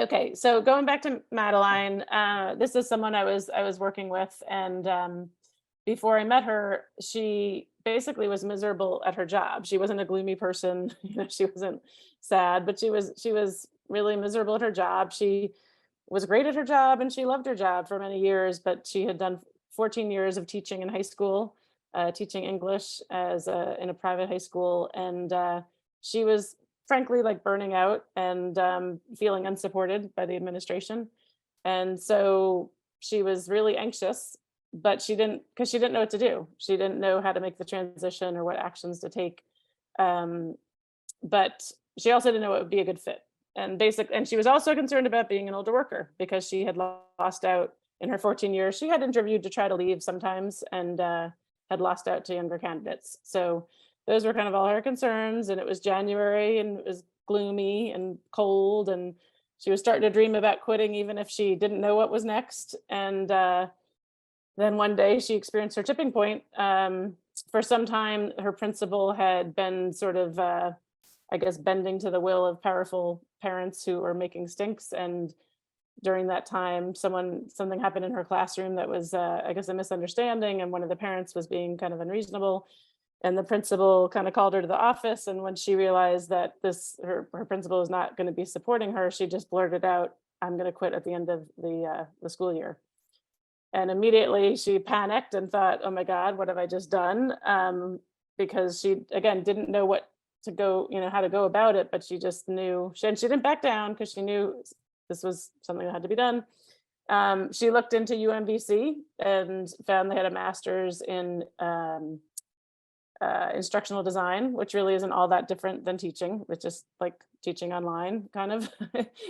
Okay, so going back to Madeline, this is someone I was working with, and before I met her, she basically was miserable at her job. She wasn't a gloomy person, she wasn't sad, but she was really miserable at her job. She was great at her job and she loved her job for many years, but she had done 14 years of teaching in high school, teaching English in a private high school, and she was frankly like burning out and feeling unsupported by the administration. And so she was really anxious, but she didn't know what to do. She didn't know how to make the transition or what actions to take. Um, but she also didn't know what would be a good fit. And she was also concerned about being an older worker because she had lost out in her 14 years. She had interviewed to try to leave sometimes, and had lost out to younger candidates. So those were kind of all her concerns. And it was January and it was gloomy and cold. And she was starting to dream about quitting, even if she didn't know what was next. And then one day she experienced her tipping point. For some time, her principal had been sort of, I guess, bending to the will of powerful parents who were making stinks. And during that time, something happened in her classroom that was, I guess, a misunderstanding, and one of the parents was being kind of unreasonable. And the principal kind of called her to the office. And when she realized that her principal was not going to be supporting her, she just blurted out, "I'm going to quit at the end of the school year." And immediately she panicked and thought, "Oh my God, what have I just done?" Because she, again, didn't know what to go, how to go about it, but she just knew, and she didn't back down because she knew this was something that had to be done. She looked into UMBC and found they had a master's in instructional design, which really isn't all that different than teaching. It's just like teaching online, kind of,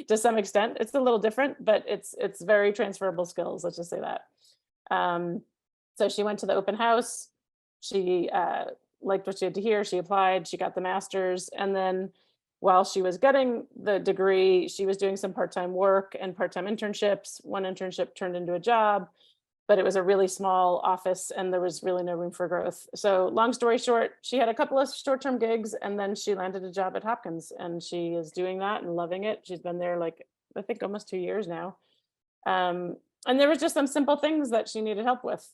to some extent. It's a little different, but it's very transferable skills. Let's just say that. So she went to the open house. She liked what she had to hear. She applied. She got the master's, and then while she was getting the degree, she was doing some part-time work and part-time internships. One internship turned into a job, but it was a really small office and there was really no room for growth. So long story short, she had a couple of short-term gigs and then she landed a job at Hopkins, and she is doing that and loving it. She's been there like, I think, almost 2 years now. And there was just some simple things that she needed help with.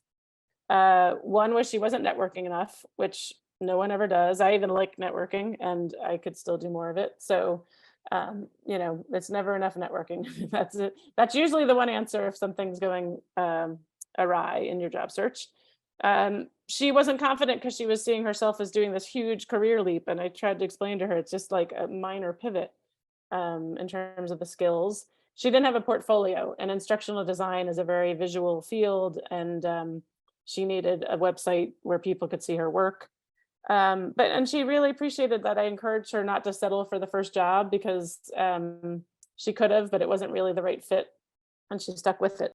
One was she wasn't networking enough, which no one ever does. I even like networking and I could still do more of it. So, it's never enough networking. That's it. That's usually the one answer if something's going awry in your job search. She wasn't confident because she was seeing herself as doing this huge career leap. And I tried to explain to her it's just like a minor pivot in terms of the skills. She didn't have a portfolio, and instructional design is a very visual field. And she needed a website where people could see her work. And she really appreciated that I encouraged her not to settle for the first job because she could have, but it wasn't really the right fit, and she stuck with it.